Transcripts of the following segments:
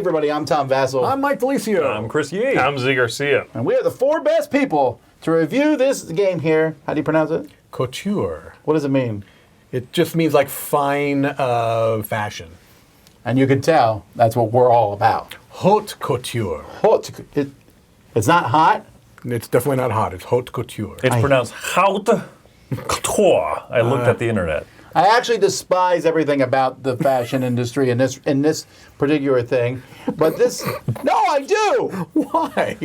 everybody, I'm Tom Vasel. I'm Mike DiLisio. I'm Chris Yee. I'm Zee Garcia. And we are the 4 best people to review this game here. How do you pronounce it? Couture. What does it mean? It just means like fine fashion. And you can tell that's what we're all about. Haute couture. It's not hot. It's definitely not hot. It's haute couture. It's pronounced haute couture. I looked at the internet. I actually despise everything about the fashion industry in this particular thing. But this, no, I do. Why?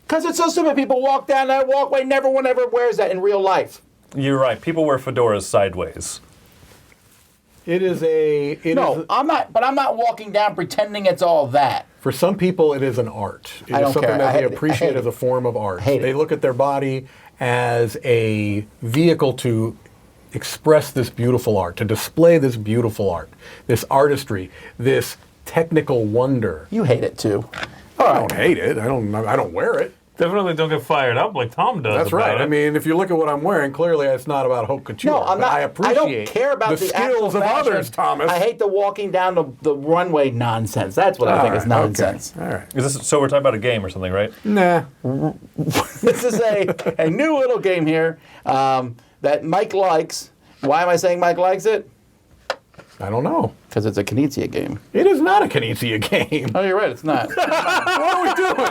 Because it's so stupid. People walk down that walkway. Never one ever wears that in real life. You're right. People wear fedoras sideways. I'm not. But I'm not walking down pretending it's all that. For some people, it is an art. It I is don't something care. that I they hate it. appreciate I hate as a form of art. hate it. They look at their body as a vehicle to express this beautiful art, to display this beautiful art, this artistry, this technical wonder. You hate it too. I don't hate it. I don't wear it. Definitely don't get fired up like Tom does. That's right. about it. I mean, if you look at what I'm wearing, clearly it's not about haute couture. No, I'm but not. I appreciate don't care about the skills actual of fashion. others, Thomas. I hate the walking down the runway nonsense. That's what I think is nonsense. Okay. All right. Is this so? We're talking about a game or something, right? Nah. This is a new little game here that Mike likes. Why am I saying Mike likes it? I don't know. Because it's a Knizia game. It is not a Knizia game. Oh, you're right. It's not. What are we doing?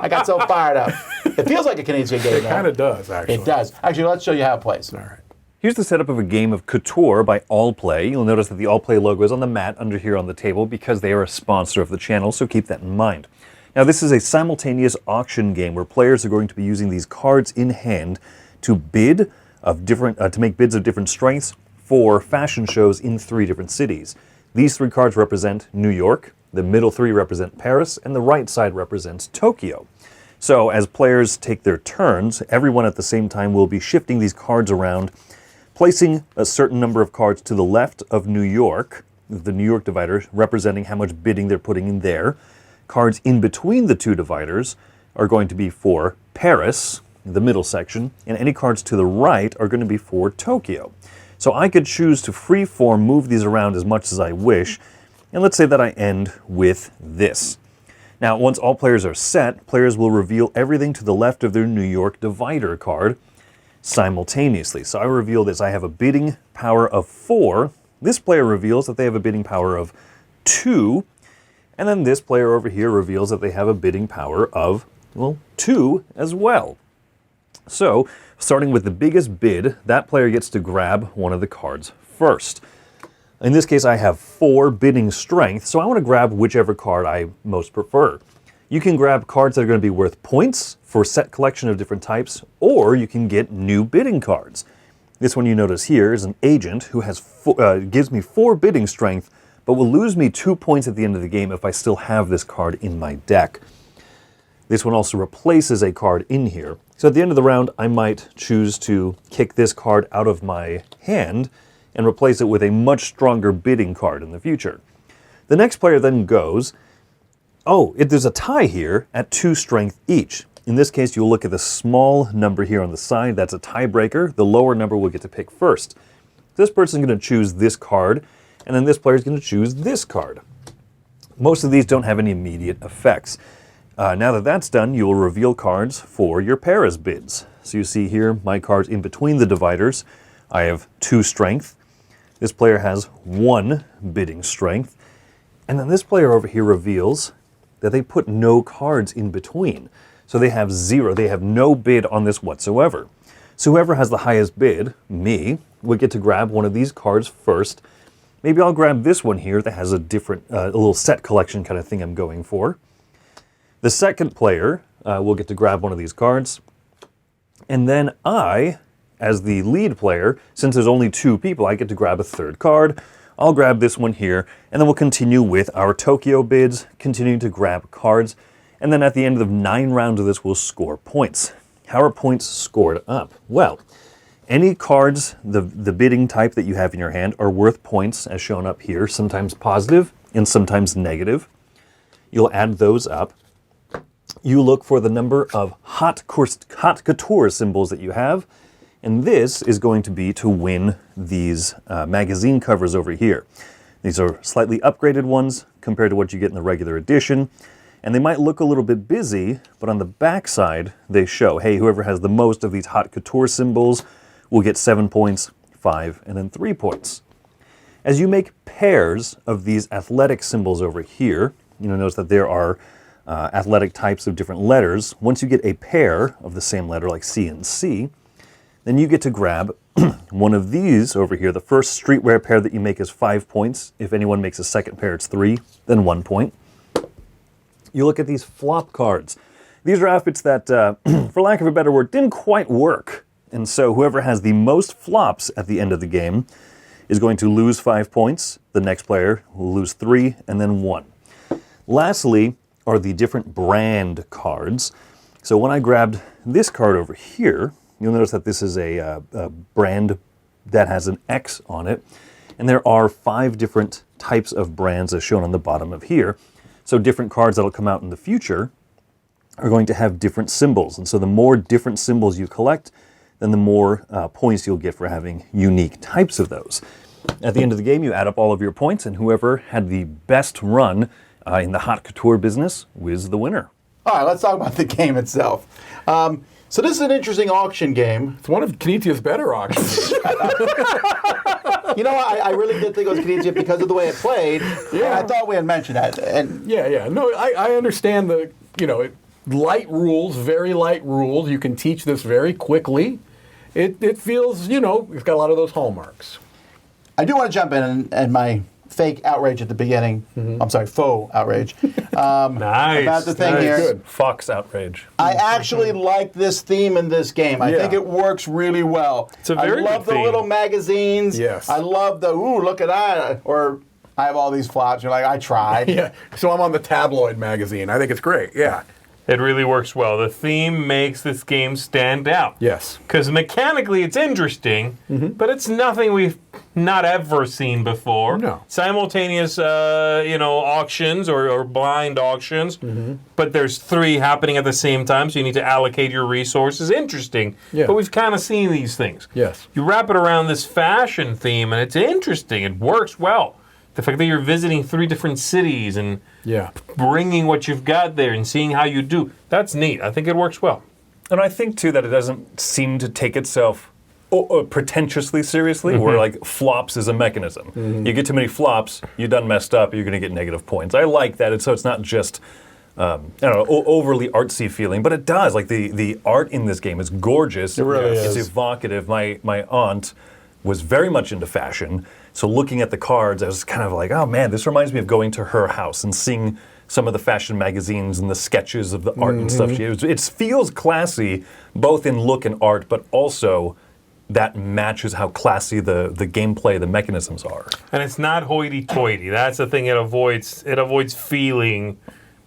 I got so fired up. It feels like a Knizia game. It kind of does, actually. It does. Actually, let's show you how it plays. All right. Here's the setup of a game of Couture by Allplay. You'll notice that the Allplay logo is on the mat under here on the table because they are a sponsor of the channel, so keep that in mind. Now, this is a simultaneous auction game where players are going to be using these cards in hand to bid of different, to make bids of different strengths for fashion shows in 3 different cities. These 3 cards represent New York, the middle 3 represent Paris, and the right side represents Tokyo. So as players take their turns, everyone at the same time will be shifting these cards around, placing a certain number of cards to the left of New York, the New York divider, representing how much bidding they're putting in there. Cards in between the 2 dividers are going to be for Paris, the middle section, and any cards to the right are going to be for Tokyo. So I could choose to freeform move these around as much as I wish, and let's say that I end with this. Now, once all players are set, players will reveal everything to the left of their New York divider card simultaneously. So I reveal this. I have a bidding power of 4. This player reveals that they have a bidding power of 2. And then this player over here reveals that they have a bidding power of, well, 2 as well. So, starting with the biggest bid, that player gets to grab one of the cards first. In this case, I have 4 bidding strength, so I want to grab whichever card I most prefer. You can grab cards that are going to be worth points for a set collection of different types, or you can get new bidding cards. This one you notice here is an agent who has gives me 4 bidding strength, but will lose me 2 points at the end of the game if I still have this card in my deck. This one also replaces a card in here. So at the end of the round, I might choose to kick this card out of my hand and replace it with a much stronger bidding card in the future. The next player then goes, there's a tie here at 2 strength each. In this case, you'll look at the small number here on the side. That's a tiebreaker. The lower number will get to pick first. This person's going to choose this card, and then this player is going to choose this card. Most of these don't have any immediate effects. Now that that's done, you will reveal cards for your Paris bids. So you see here my cards in between the dividers. I have 2 strength. This player has 1 bidding strength. And then this player over here reveals that they put no cards in between. So they have 0. They have no bid on this whatsoever. So whoever has the highest bid, me, would get to grab one of these cards first. Maybe I'll grab this one here that has a different, a little set collection kind of thing I'm going for. The second player will get to grab one of these cards. And then I, as the lead player, since there's only 2 people, I get to grab a 3rd card. I'll grab this one here, and then we'll continue with our Tokyo bids, continuing to grab cards. And then at the end of 9 rounds of this, we'll score points. How are points scored up? Well, any cards, the bidding type that you have in your hand, are worth points, as shown up here, sometimes positive and sometimes negative. You'll add those up. You look for the number of hot couture symbols that you have, and this is going to be to win these magazine covers over here. These are slightly upgraded ones compared to what you get in the regular edition. And they might look a little bit busy, but on the back side, they show, hey, whoever has the most of these haute couture symbols will get 7 points, 5, and then 3 points. As you make pairs of these athletic symbols over here, you'll notice that there are athletic types of different letters. Once you get a pair of the same letter, like C and C, then you get to grab one of these over here. The first streetwear pair that you make is 5 points. If anyone makes a second pair, it's 3, then 1 point. You look at these flop cards. These are outfits that, for lack of a better word, didn't quite work. And so whoever has the most flops at the end of the game is going to lose 5 points. The next player will lose 3, and then 1. Lastly are the different brand cards. So when I grabbed this card over here, you'll notice that this is a brand that has an X on it. And there are 5 different types of brands as shown on the bottom of here. So different cards that'll come out in the future are going to have different symbols. And so the more different symbols you collect, then the more points you'll get for having unique types of those. At the end of the game, you add up all of your points, and whoever had the best run in the haute couture business was the winner. All right, let's talk about the game itself. So this is an interesting auction game. It's one of Kinitia's better auctions. You know, I really did think it was Canadian because of the way it played. Yeah. I thought we had mentioned that. And Yeah. No, I understand the, light rules, very light rules. You can teach this very quickly. It feels, it's got a lot of those hallmarks. I do want to jump in and my fake outrage at the beginning. I'm sorry, faux outrage. Nice. About the thing here. Good. Fox outrage. I actually like this theme in this game. I think it works really well. It's a very I love good the theme. little magazines. Yes. I love the, ooh, look at that. Or I have all these flops. You're like, I tried. Yeah. So I'm on the tabloid magazine. I think it's great. Yeah. It really works well. The theme makes this game stand out. Yes. Because mechanically it's interesting, but it's nothing we've not ever seen before. No. Simultaneous, auctions or blind auctions, but there's 3 happening at the same time, so you need to allocate your resources. Interesting. Yeah. But we've kind of seen these things. Yes. You wrap it around this fashion theme, and it's interesting. It works well. The fact that you're visiting 3 different cities and Yeah. bringing what you've got there and seeing how you do, that's neat. I think it works well. And I think, too, that it doesn't seem to take itself pretentiously seriously, where, like, flops is a mechanism. You get too many flops, you done messed up, you're going to get negative points. I like that, and so it's not just, overly artsy feeling, but it does. Like, the art in this game is gorgeous. It really It's is. evocative. My aunt was very much into fashion, so looking at the cards, I was kind of like, oh, man, this reminds me of going to her house and seeing some of the fashion magazines and the sketches of the art and stuff. It feels classy, both in look and art, but also that matches how classy the gameplay, the mechanisms are. And it's not hoity-toity. That's the thing it avoids. It avoids feeling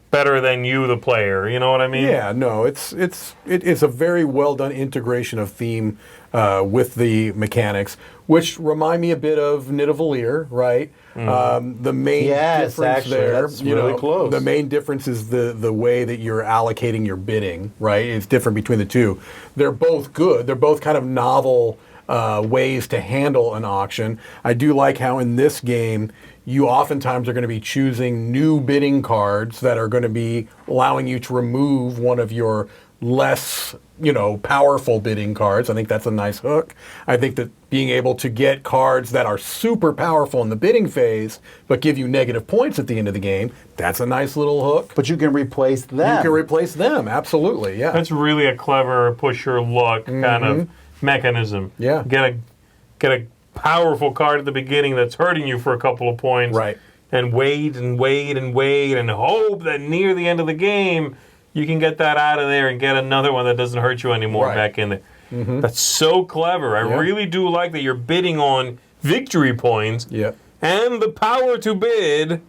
better than you, the player. You know what I mean? Yeah, no, it's a very well done integration of theme with the mechanics, which remind me a bit of Nidavellir, right? The main Yes, difference actually, there, that's really close. The main difference is the way that you're allocating your bidding, right? It's different between the two. They're both good. They're both kind of novel ways to handle an auction. I do like how in this game you oftentimes are going to be choosing new bidding cards that are going to be allowing you to remove one of your less, powerful bidding cards. I think that's a nice hook. I think that being able to get cards that are super powerful in the bidding phase but give you negative points at the end of the game, that's a nice little hook. But you can replace them. You can replace them, absolutely, yeah. That's really a clever push your luck kind of mechanism. Yeah. Get a powerful card at the beginning that's hurting you for a couple of points. Right. And wait and wait and wait and hope that near the end of the game you can get that out of there and get another one that doesn't hurt you anymore Right. back in there. That's so clever. I really do like that you're bidding on victory points Yeah. and the power to bid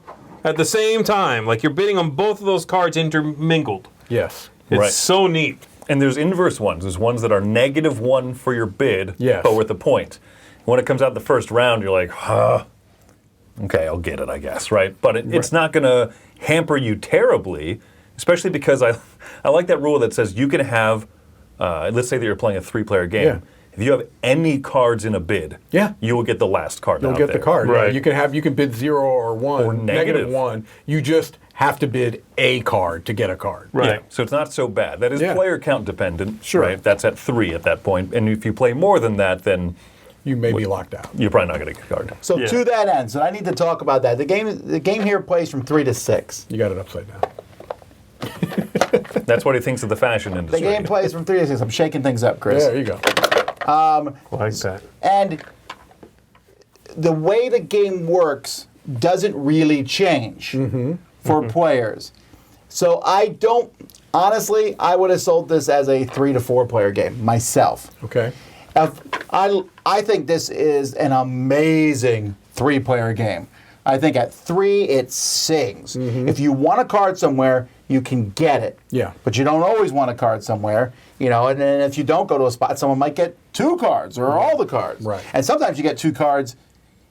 at the same time. Like you're bidding on both of those cards intermingled. Yes. It's Right. so neat. And there's inverse ones. There's ones that are -1 for your bid, Yes. but worth a point. When it comes out the first round, you're like, okay, I'll get it, I guess, right? But it's not going to hamper you terribly, especially because I like that rule that says you can have, let's say that you're playing a 3-player game. Yeah. If you have any cards in a bid, Yeah. you will get the last card. You'll out get there. the card. Yeah. Right. You can bid 0 or 1, Or negative. -1. You just have to bid a card to get a card. Right. Yeah, so it's not so bad. That is Yeah. player count dependent. Sure. Right? That's at 3 at that point. And if you play more than that, then You may be locked out. you're probably not going to get a card. So Yeah. to that end, so I need to talk about that. The game here plays from 3 to 6. You got it upside down. That's what he thinks of the fashion The industry. game plays from 3 to 6. I'm shaking things up, Chris. There you go. Like that. And the way the game works doesn't really change for players. So honestly, I would have sold this as a 3 to 4 player game myself. Okay. I think this is an amazing 3-player game. I think at 3 it sings. If you want a card somewhere, you can get it. Yeah. But you don't always want a card somewhere, and then if you don't go to a spot, someone might get 2 cards or all the cards. Right. And sometimes you get 2 cards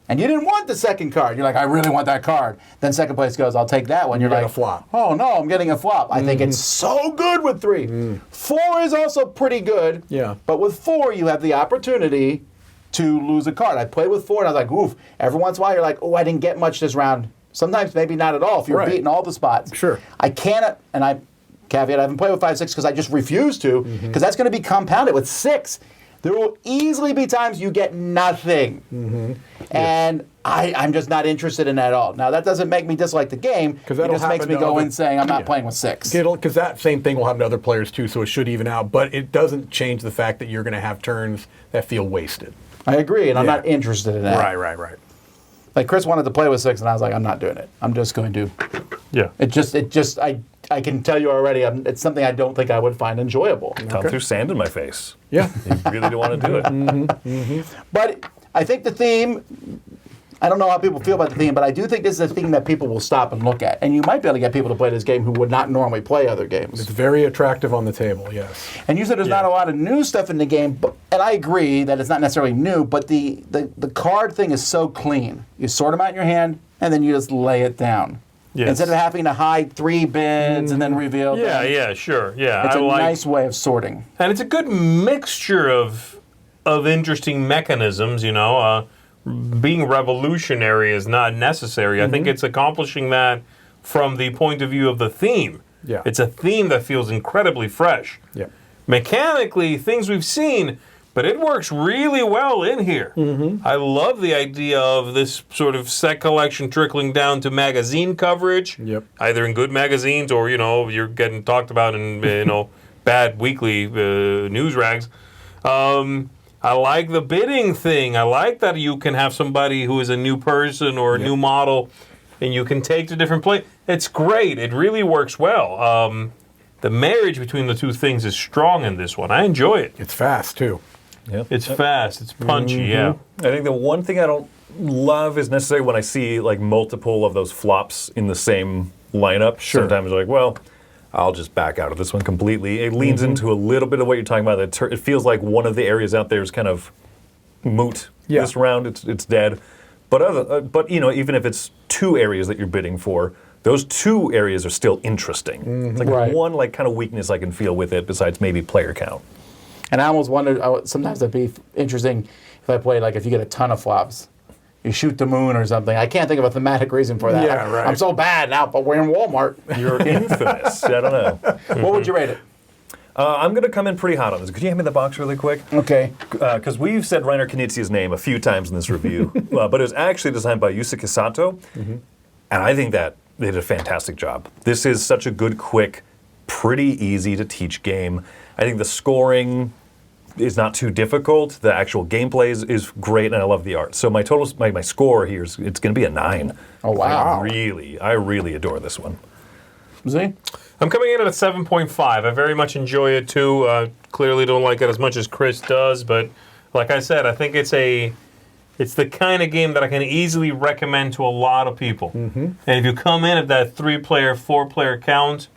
and you didn't want the second card. You're like, I really want that card. Then second place goes, I'll take that one. You're get like, a flop. Oh no, I'm getting a flop. I think it's so good with 3. 4 is also pretty good. Yeah. But with 4, you have the opportunity to lose a card. I played with 4 and I was like, oof. Every once in a while you're like, oh, I didn't get much this round. Sometimes maybe not at all if you're Right. beating all the spots. Sure. I can't, caveat, I haven't played with 5, 6 because I just refuse to, because that's going to be compounded with 6. There will easily be times you get nothing. And I'm just not interested in that at all. Now, that doesn't make me dislike the game. 'Cause It that'll just makes happen me to go other- in saying I'm not Yeah. playing with 6. Because that same thing will happen to other players too, so it should even out. But it doesn't change the fact that you're going to have turns that feel wasted. I agree, and I'm Yeah. not interested in that. Right. Like Chris wanted to play with 6, and I was like, I'm not doing it. I'm just going to. Yeah. I can tell you already, it's something I don't think I would find enjoyable. Tom threw sand in my face. Yeah. You really don't want to do it. But I think the theme, I don't know how people feel about the theme, but I do think this is a theme that people will stop and look at. And you might be able to get people to play this game who would not normally play other games. It's very attractive on the table, yes. And you said there's not a lot of new stuff in the game, and I agree that it's not necessarily new, but the card thing is so clean. You sort them out in your hand, and then you just lay it down. Yes. Instead of having to hide 3 bids and then reveal Yeah, them. yeah, sure. Yeah. It's I a like, nice way of sorting. and it's a good mixture of interesting mechanisms, being revolutionary is not necessary. I think it's accomplishing that from the point of view of the theme. Yeah. It's a theme that feels incredibly fresh. Yeah. Mechanically, things we've seen, but it works really well in here. I love the idea of this sort of set collection trickling down to magazine coverage, Yep. either in good magazines or, you're getting talked about in, bad weekly news rags. I like the bidding thing. I like that you can have somebody who is a new person or a new model, and you can take to different places. It's great. It really works well. The marriage between the two things is strong in this one. I enjoy it. It's fast, too. Yeah. It's fast. It's punchy. Yeah. I think the one thing I don't love is necessarily when I see like multiple of those flops in the same lineup. Sure. Sometimes like, well, I'll just back out of this one completely. It leans into a little bit of what you're talking about. It feels like one of the areas out there is kind of moot Yeah. this round. It's dead. But even if it's 2 areas that you're bidding for, those 2 areas are still interesting. It's like Right. one like kind of weakness I can feel with it besides maybe player count. And I almost wondered, sometimes it'd be interesting if I played, like, if you get a ton of flops. You shoot the moon or something. I can't think of a thematic reason for that. Yeah, right. I'm so bad now, but we're in Walmart. You're infamous. I don't know. What would you rate it? I'm going to come in pretty hot on this. Could you hand me the box really quick? Okay. Because we've said Reiner Knizia's name a few times in this review, but it was actually designed by Yusuke Sato, and I think that they did a fantastic job. This is such a good, quick, pretty easy to teach game. I think the scoring is not too difficult. The actual gameplay is great, and I love the art. So my score here is it's going to be a 9. Oh, wow. I really adore this one. See? I'm coming in at a 7.5. I very much enjoy it too. Clearly don't like it as much as Chris does, but like I said, I think it's the kind of game that I can easily recommend to a lot of people. And if you come in at that 3-player, 4-player count,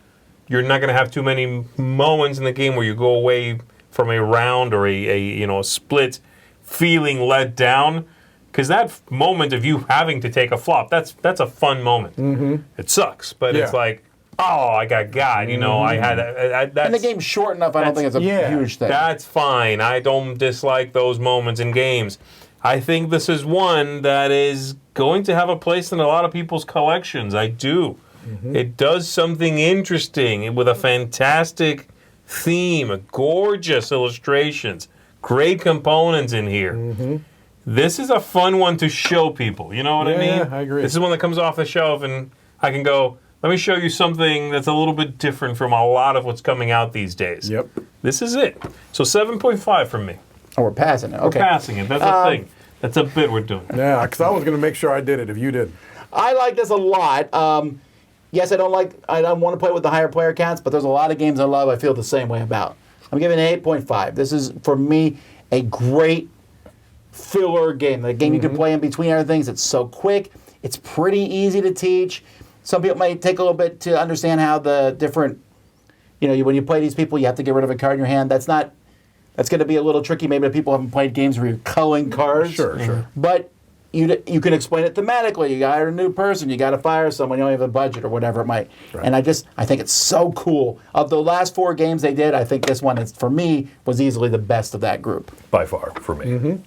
you're not going to have too many moments in the game where you go away from a round or a split feeling let down. Because that moment of you having to take a flop, that's a fun moment. It sucks, but it's Yeah. like, oh, I got. You know, I had that's, And the game's short enough, I don't think it's a huge thing. That's fine. I don't dislike those moments in games. I think this is one that is going to have a place in a lot of people's collections. I do. It does something interesting with a fantastic theme, gorgeous illustrations, great components in here. This is a fun one to show people. You know what I mean? Yeah, I agree. This is one that comes off the shelf and I can go, let me show you something that's a little bit different from a lot of what's coming out these days. Yep. This is it. So 7.5 from me. Oh, we're passing it. Okay. We're passing it. That's a thing. That's a bit we're doing. Yeah, because I was going to make sure I did it if you did. I like this a lot. Yes, I don't want to play with the higher player counts, but there's a lot of games I love I feel the same way about. I'm giving it 8.5. This is, for me, a great filler game. The game you can play in between other things. It's so quick. It's pretty easy to teach. Some people might take a little bit to understand how the different, when you play these people, you have to get rid of a card in your hand. That's going to be a little tricky maybe to people who haven't played games where you're culling cards. Sure. But you can explain it thematically. You hire a new person. You got to fire someone. You don't have a budget or whatever it might. Right. And I think it's so cool. Of the last 4 games they did, I think this one, for me, was easily the best of that group. By far, for me.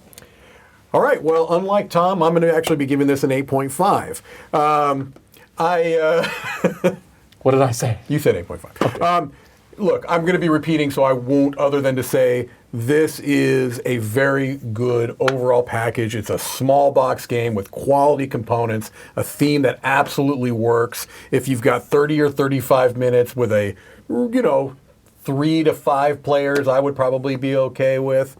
All right. Well, unlike Tom, I'm going to actually be giving this an 8.5. What did I say? You said 8.5. Look, I'm going to be repeating, so I won't, other than to say this is a very good overall package. It's a small box game with quality components, a theme that absolutely works. If you've got 30 or 35 minutes with 3 to 5 players, I would probably be okay with.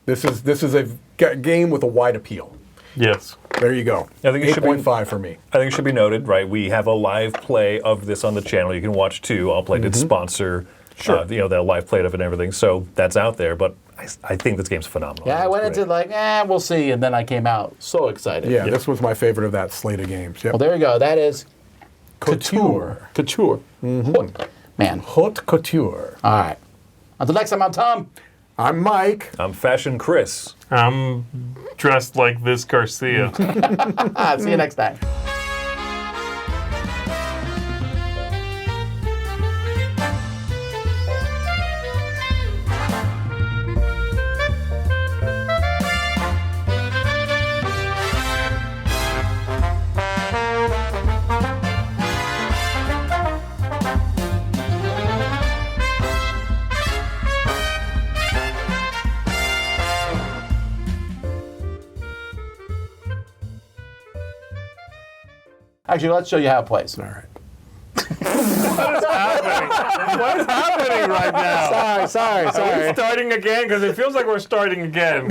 This is a game with a wide appeal. Yes. There you go. I think it should be 8.5 for me. I think it should be noted, right? We have a live play of this on the channel. You can watch too. All Play did sponsor, the live play of it and everything. So that's out there. But I think this game's phenomenal. Yeah, I went It's into great. we'll see, and then I came out so excited. Yeah, this was my favorite of that slate of games. Yep. Well, there you go. That is Couture. Couture. Man. Haute Couture. All right. Until next time, I'm Tom. I'm Mike. I'm Fashion Chris. I'm dressed like this Garcia. See you next time. Actually, let's show you how it plays. All right. What is happening right now? Sorry. Are we starting again? Because it feels like we're starting again.